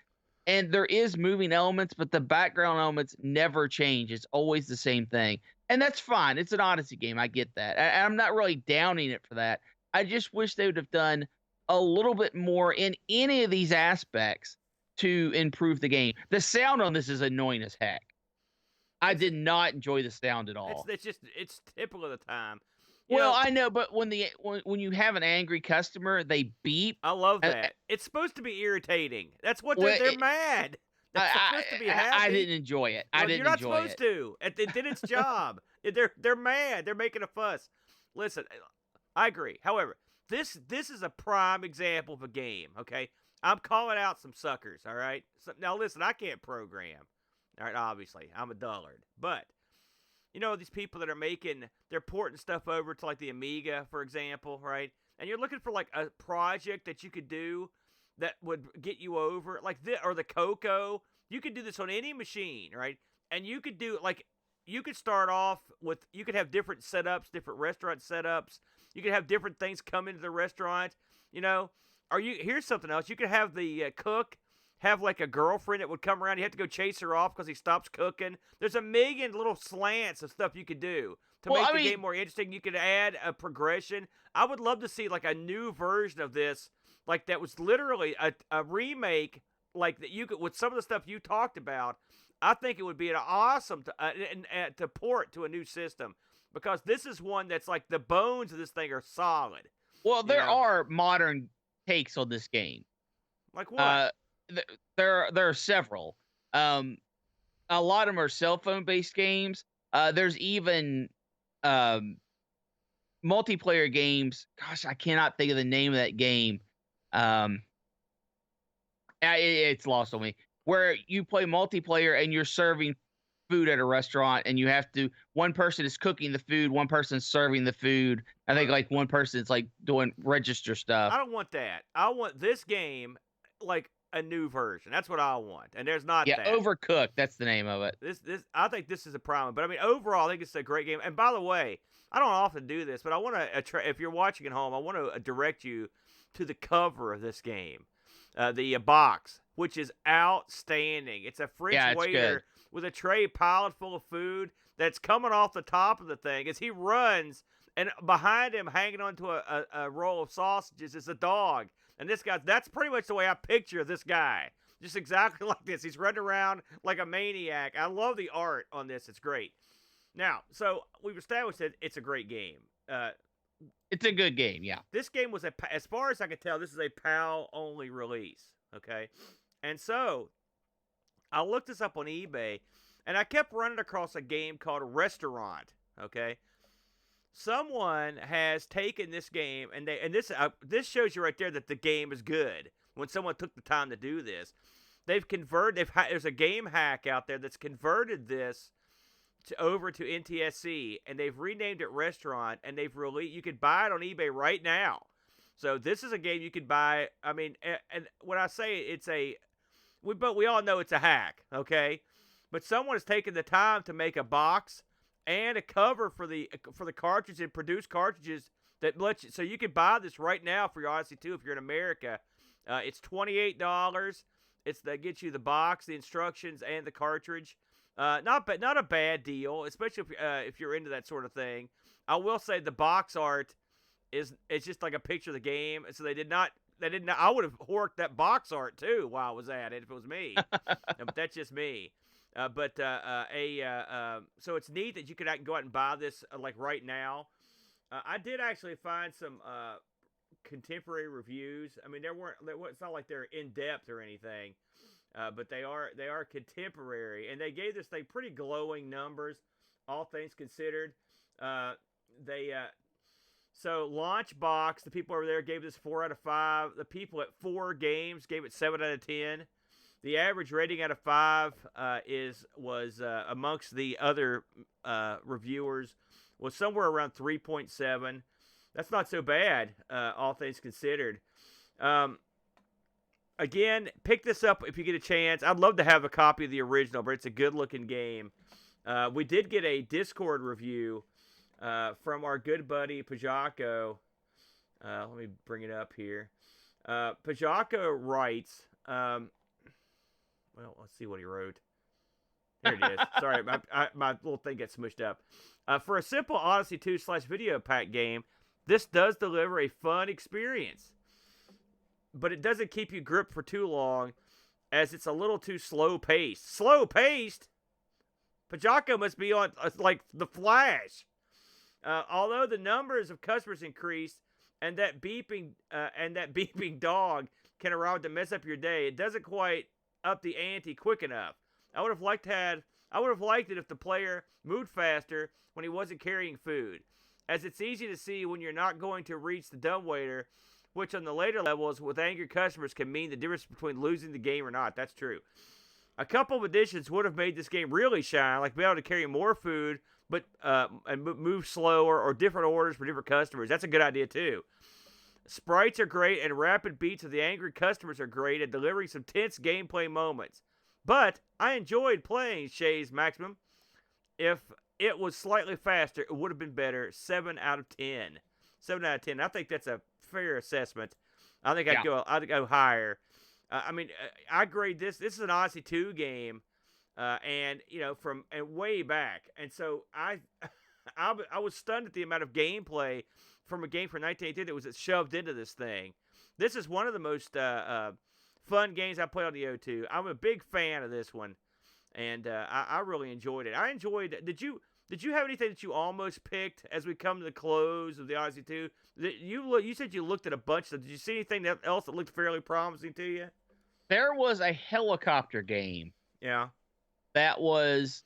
and there is moving elements, but the background elements never change. It's always the same thing, and that's fine. It's an Odyssey game. I get that. I'm not really downing it for that. I just wish they would have done a little bit more in any of these aspects to improve the game. The sound on this is annoying as heck. I did not enjoy the sound at all. It's typical of the time. Well, I know, but when you have an angry customer, they beep. I love that. It's supposed to be irritating. That's what they're mad. That's supposed to be happy. I didn't enjoy it. You're not supposed to. It did its job. They're mad. They're making a fuss. Listen, I agree. However, this is a prime example of a game, okay? I'm calling out some suckers, all right? So, now, listen, I can't program, all right, obviously. I'm a dullard. But, you know, these people that they're porting stuff over to, like, the Amiga, for example, right? And you're looking for, like, a project that you could do that would get you over, like, or the Coco. You could do this on any machine, right? And you could do, like, you could start off with, you could have different setups, different restaurant setups. You could have different things come into the restaurant, you know. Here's something else. You could have the cook have like a girlfriend that would come around. You have to go chase her off because he stops cooking. There's a million little slants of stuff you could do to make the game more interesting. You could add a progression. I would love to see like a new version of this, like that was literally a remake, like that you could, with some of the stuff you talked about. I think it would be an awesome to port to a new system, because this is one that's like the bones of this thing are solid. Well, there are modern takes on this game. Like what? There are several. A lot of them are cell phone based games. There's even multiplayer games. Gosh, I cannot think of the name of that game. It's lost on me. Where you play multiplayer and you're serving food at a restaurant, and you have to. One person is cooking the food, one person's serving the food. I think like one person's like doing register stuff. I don't want that. I want this game like a new version. That's what I want. And there's not that. Overcooked. That's the name of it. This I think this is a problem. But I mean, overall, I think it's a great game. And by the way, I don't often do this, but I want to. If you're watching at home, I want to direct you to the cover of this game, the box, which is outstanding. It's a French waiter with a tray piled full of food that's coming off the top of the thing as he runs, and behind him, hanging onto a roll of sausages, is a dog. And this guy, that's pretty much the way I picture this guy. Just exactly like this. He's running around like a maniac. I love the art on this. It's great. Now, so we've established that it's a great game. It's a good game, yeah. This game was, as far as I can tell, this is a PAL-only release, okay? And so I looked this up on eBay, and I kept running across a game called Restaurant, okay? Someone has taken this game, and this shows you right there that the game is good. When someone took the time to do this, there's a game hack out there that's converted this over to NTSC, and they've renamed it Restaurant, and you could buy it on eBay right now. So this is a game you could buy. I mean, and when I say but we all know it's a hack, okay? But someone has taken the time to make a box and a cover for the cartridge and produce cartridges that lets you, so you can buy this right now for your Odyssey 2 if you're in America. It's $28. That gets you the box, the instructions, and the cartridge. Not a bad deal, especially if you're into that sort of thing. I will say the box art it's just like a picture of the game. So they did not. I would have horked that box art too while I was at it if it was me. But that's just me. So it's neat that you could go out and buy this like right now. I did actually find some contemporary reviews. I mean, it's not like they're in depth or anything, but they are contemporary, and they gave this thing pretty glowing numbers, all things considered. So Launchbox, the people over there gave this 4 out of 5. The people at 4 Games gave it 7 out of 10. The average rating out of 5 was amongst the other reviewers was somewhere around 3.7. That's not so bad, all things considered. Again, pick this up if you get a chance. I'd love to have a copy of the original, but it's a good-looking game. We did get a Discord review from our good buddy Pajako. Let me bring it up here. Pajako writes... well, let's see what he wrote. There it is. Sorry, my little thing gets smushed up. For a simple Odyssey 2 / Videopac game, this does deliver a fun experience. But it doesn't keep you gripped for too long, as it's a little too slow-paced. Slow-paced? Pajako must be on, like, The Flash. Although the numbers of customers increased, and that beeping dog can arrive to mess up your day, it doesn't quite up the ante quick enough. I would have liked it if the player moved faster when he wasn't carrying food, as it's easy to see when you're not going to reach the dumbwaiter, which on the later levels with angry customers can mean the difference between losing the game or not. That's true. A couple of additions would have made this game really shine, like being able to carry more food, but and move slower, or different orders for different customers. That's a good idea too. Sprites are great, and rapid beats of the angry customers are great at delivering some tense gameplay moments. But I enjoyed playing Chez Maxime. If it was slightly faster, it would have been better. 7 out of 10. 7 out of 10. I think that's a fair assessment. I think I'd go higher. I mean, I grade this. This is an Odyssey 2 game, and from way back. And so I was stunned at the amount of gameplay from a game from 1982 that was shoved into this thing. This is one of the most fun games I played on the O2. I'm a big fan of this one, and I really enjoyed it. Did you have anything that you almost picked as we come to the close of the Odyssey 2? You said you looked at a bunch. Did you see anything else that looked fairly promising to you? There was a helicopter game. Yeah. That was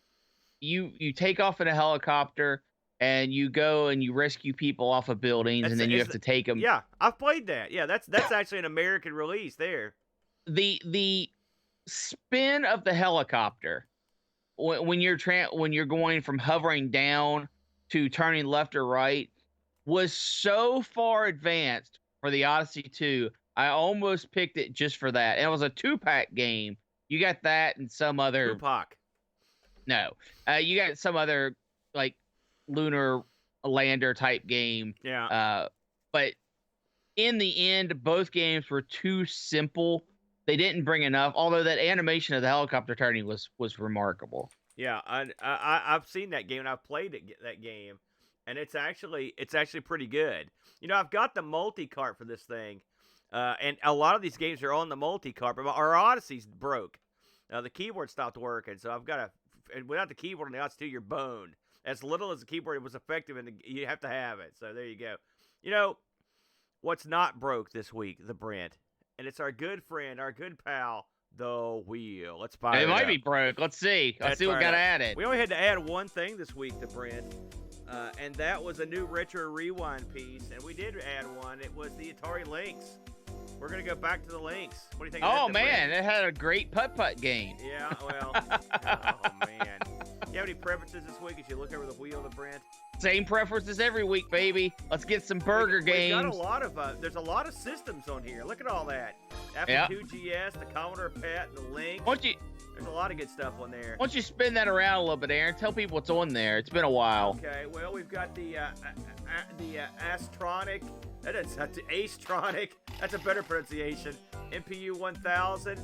you take off in a helicopter. and you go and you rescue people off of buildings, and then you have to take them. Yeah, I've played that. Yeah, that's actually an American release there. The spin of the helicopter when you're going from hovering down to turning left or right was so far advanced for the Odyssey 2. I almost picked it just for that. And it was a 2-pack game. You got that and some other. Tupac. No, you got some other like lunar lander type game. Yeah. But in the end, both games were too simple. They didn't bring enough. Although that animation of the helicopter turning was remarkable. Yeah, I've seen that game and I've played that game, and it's actually pretty good. You know, I've got the multi-cart for this thing, and a lot of these games are on the multi-cart, but our Odyssey's broke. The keyboard stopped working, so I've got to. And without the keyboard on the Odyssey 2, you're boned. As little as the keyboard was effective, and you have to have it. So there you go. You know, what's not broke this week? The Brent, and it's our good friend, our good pal, the Wheel. Let's fire it might up. be broke. Let's see. Let's see what got added. We only had to add one thing this week to Brent, and that was a new retro rewind piece. And we did add one. It was the Atari Lynx. We're gonna go back to the Lynx. What do you think? Oh man, it had a great putt game. Yeah. Well. Oh man. You have any preferences this week as you look over the wheel of the Brent? Same preferences every week, baby. Let's get some burger games. We've got a lot of there's a lot of systems on here. Look at all that. Apple IIgs, the Commodore Pet, the Lynx. There's a lot of good stuff on there. Why don't you spin that around a little bit, Aaron? Tell people what's on there. It's been a while. Okay. Well, we've got the Astronic. That's Astronic. That's a better pronunciation. MPU 1000.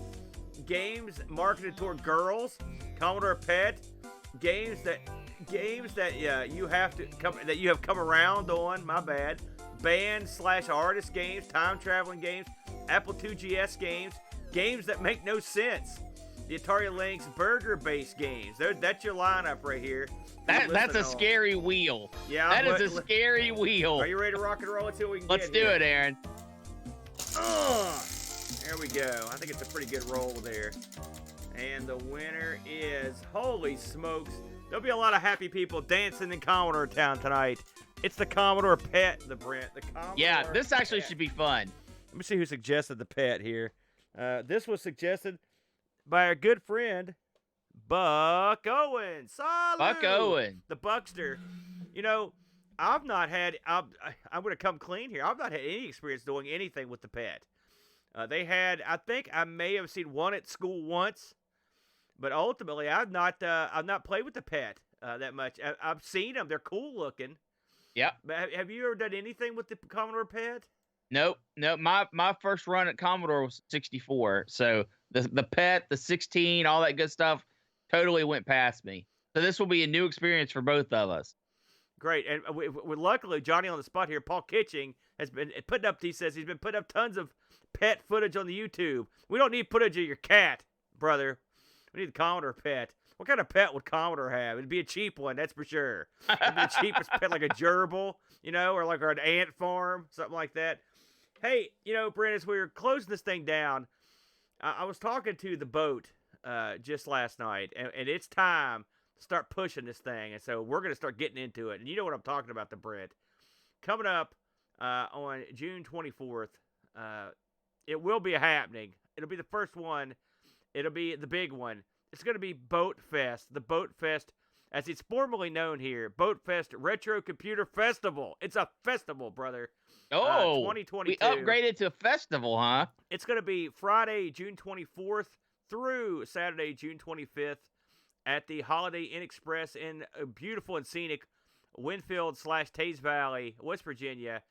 Games marketed toward girls. Commodore Pet. Games that you have come around on. My bad. Band/artist games, time traveling games, Apple IIgs games, games that make no sense. The Atari Lynx burger-based games. That's your lineup right here. That's a scary wheel. Yeah, that is a scary wheel. Are you ready to rock and roll? Let's see what we can Let's do it, Aaron. There we go. I think it's a pretty good roll there. And the winner is, holy smokes, there'll be a lot of happy people dancing in Commodore Town tonight. It's the Commodore Pet, the Brent. The Commodore Yeah, this actually Pet. should be fun. Let me see who suggested the Pet here. This was suggested by our good friend, Buck Owen. Salud! Buck Owen. The Buckster. You know, I'm going to come clean here. I've not had any experience doing anything with the Pet. I think I may have seen one at school once, but ultimately I've not played with the Pet that much. I've seen them; they're cool looking. Yep. But have you ever done anything with the Commodore Pet? Nope. My first run at Commodore was 64, so the Pet, the 16, all that good stuff, totally went past me. So this will be a new experience for both of us. Great, and we luckily Johnny on the spot here, Paul Kitching has been putting up. He says he's been putting up tons of Pet footage on the YouTube. We don't need footage of your cat, brother. We need the Commodore Pet. What kind of pet would Commodore have? It'd be a cheap one, that's for sure. It'd be the cheapest pet, like a gerbil, or an ant farm, something like that. Hey, Brent, as we were closing this thing down, I was talking to the boat just last night, and it's time to start pushing this thing, and so we're going to start getting into it. And you know what I'm talking about, the Brent. Coming up on June 24th, it will be a happening. It'll be the first one. It'll be the big one. It's going to be Boat Fest. The Boat Fest, as it's formerly known here, Boat Fest Retro Computer Festival. It's a festival, brother. Oh, 2022. We upgraded to a festival, huh? It's going to be Friday, June 24th through Saturday, June 25th at the Holiday Inn Express in beautiful and scenic Winfield/Taze Valley, West Virginia.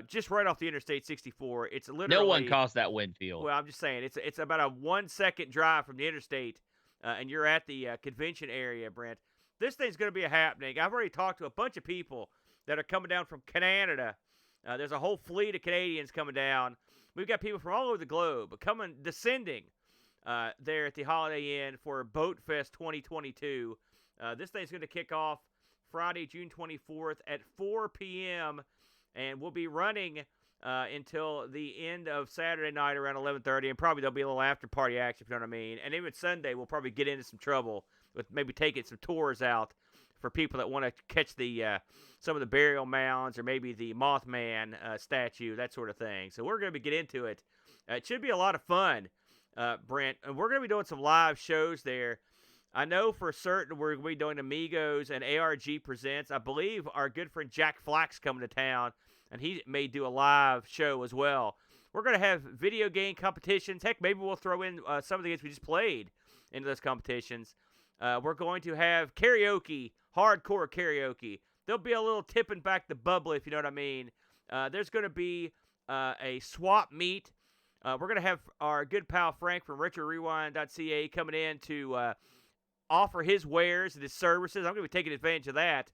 Just right off the Interstate 64. It's literally no one calls that Winfield. Well, I'm just saying it's about a 1-second drive from the interstate, and you're at the convention area, Brent. This thing's going to be a happening. I've already talked to a bunch of people that are coming down from Canada. There's a whole fleet of Canadians coming down. We've got people from all over the globe descending there at the Holiday Inn for Boat Fest 2022. This thing's going to kick off Friday, June 24th at 4 p.m., and we'll be running until the end of Saturday night around 11:30, and probably there'll be a little after-party action, if you know what I mean. And even Sunday, we'll probably get into some trouble with maybe taking some tours out for people that want to catch the some of the burial mounds or maybe the Mothman statue, that sort of thing. So we're going to get into it. It should be a lot of fun, Brent. And we're going to be doing some live shows there. I know for certain we're going to be doing Amigos and ARG Presents. I believe our good friend Jack Flack's coming to town, and he may do a live show as well. We're going to have video game competitions. Heck, maybe we'll throw in some of the games we just played into those competitions. We're going to have karaoke, hardcore karaoke. There'll be a little tipping back the bubbly, if you know what I mean. There's going to be a swap meet. We're going to have our good pal Frank from RetroRewind.ca coming in to offer his wares and his services. I'm going to be taking advantage of that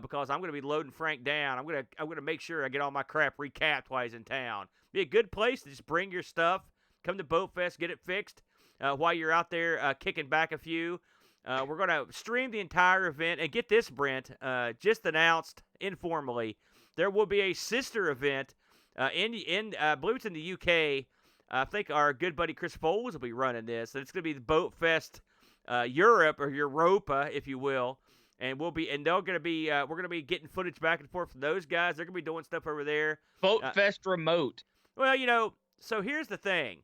because I'm going to be loading Frank down. I'm going to make sure I get all my crap recapped while he's in town. Be a good place to just bring your stuff, come to Boat Fest, get it fixed while you're out there kicking back a few. We're going to stream the entire event. And get this, Brent, just announced informally, there will be a sister event in I believe it's in the UK. I think our good buddy Chris Foles will be running this. And it's going to be the Boat Fest Europe, or Europa, if you will. And they're going to be we're going to be getting footage back and forth from those guys. They're going to be doing stuff over there. Boat Fest remote. Well, so here's the thing.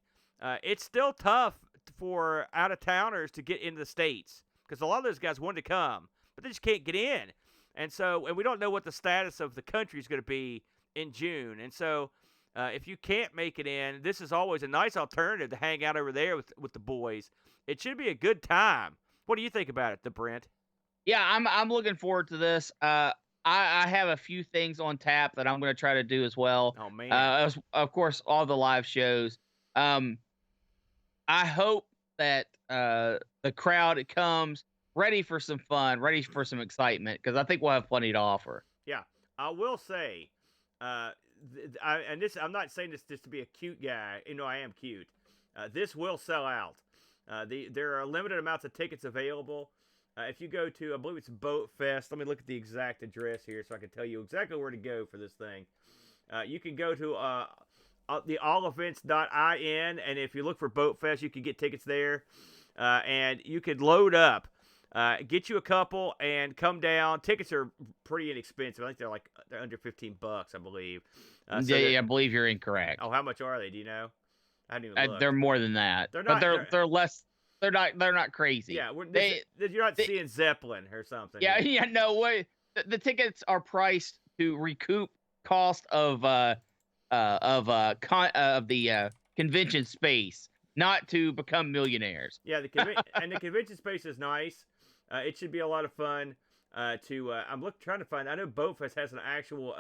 It's still tough for out-of-towners to get into the States because a lot of those guys wanted to come, but they just can't get in. And we don't know what the status of the country is going to be in June. And so if you can't make it in, this is always a nice alternative to hang out over there with the boys. It should be a good time. What do you think about it, Brent? Yeah, I'm looking forward to this. I have a few things on tap that I'm going to try to do as well. Oh, man. Of course, all the live shows. I hope that the crowd comes ready for some fun, ready for some excitement, because I think we'll have plenty to offer. Yeah, I will say, I'm not saying this just to be a cute guy. I am cute. This will sell out. There are limited amounts of tickets available. If you go to, I believe it's Boat Fest. Let me look at the exact address here so I can tell you exactly where to go for this thing. You can go to the allevents.in, and if you look for Boat Fest, you can get tickets there. And you could load up, get you a couple, and come down. Tickets are pretty inexpensive. I think they're under $15, I believe. I believe you're incorrect. Oh, how much are they? Do you know? I didn't even look. They're more than that. They're less. They're not crazy. Yeah, you're not seeing Zeppelin or something. Yeah, no way. The tickets are priced to recoup cost of the convention space, not to become millionaires. Yeah, the convention space is nice. It should be a lot of fun. I'm trying to find. I know Boat Fest has an actual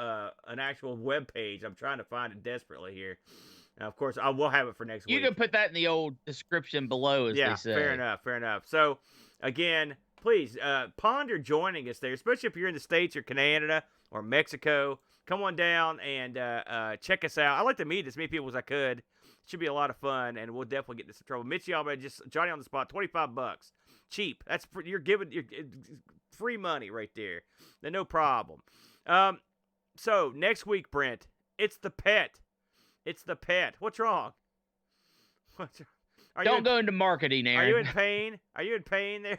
web page. I'm trying to find it desperately here. Now, of course, I will have it for next week. You can put that in the old description below, as they say. Yeah, fair enough. So, again, please ponder joining us there, especially if you're in the States or Canada or Mexico. Come on down and check us out. I'd like to meet as many people as I could. It should be a lot of fun, and we'll definitely get into some trouble. Mitch, Johnny on the spot, $25. Cheap. You're giving free money right there. Then no problem. So, next week, Brent, it's the pet. It's the pet. What's wrong? Don't go into marketing, Aaron. Are you in pain? Are you in pain there?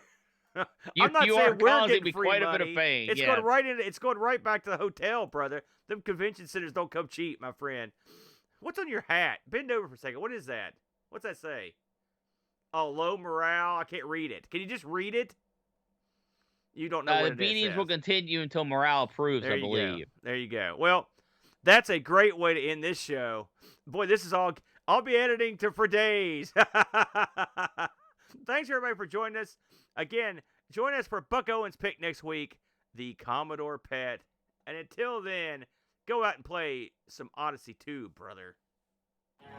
I'm not saying we're getting free quite money. A bit of pain. It's going right in. It's going right back to the hotel, brother. Them convention centers don't come cheap, my friend. What's on your hat? Bend over for a second. What is that? What's that say? Oh, low morale. I can't read it. Can you just read it? You don't know what it is. The beatings will continue until morale approves, I believe. There you go. Well, that's a great way to end this show. Boy, this is all... I'll be editing for days. Thanks, everybody, for joining us. Again, join us for Buck Owens' pick next week, the Commodore Pet. And until then, go out and play some Odyssey 2, brother.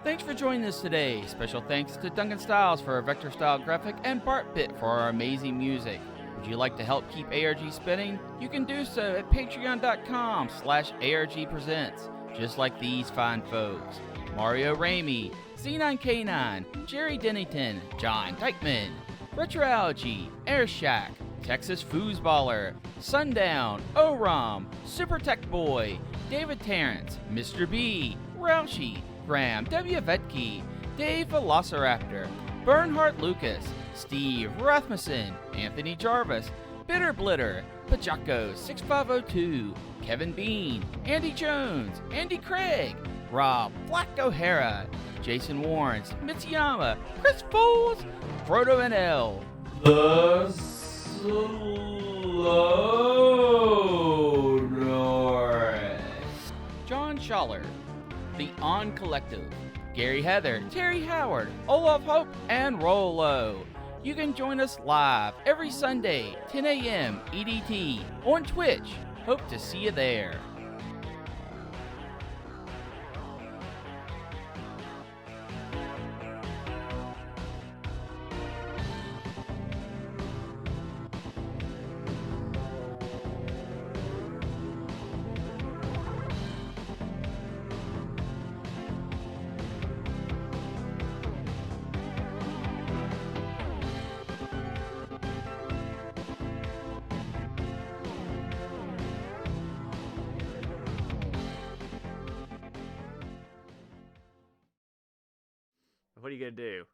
Thanks for joining us today. Special thanks to Duncan Styles for our vector style graphic and Bart Pitt for our amazing music. Would you like to help keep ARG spinning? You can do so at patreon.com/ARG Presents, just like these fine folks. Mario Ramey, Z9K9, Jerry Dennington, John Dykeman, Retroalgy, Air Shack, Texas Foosballer, Sundown, Oram, Super Tech Boy, David Terrence, Mr. B, Roushie, Graham W. Vetke, Dave Velociraptor, Bernhard Lucas, Steve Rasmussen, Anthony Jarvis, Bitter Blitter, Pajaco 6502, Kevin Bean, Andy Jones, Andy Craig, Rob Black O'Hara, Jason Warrens, Mitsuyama, Chris Foles, Frodo and L. The Slow North. John Schaller, The On Collective, Gary Heather, Terry Howard, Olaf Hope, and Rollo. You can join us live every Sunday, 10 a.m. EDT on Twitch. Hope to see you there. What are you gonna do?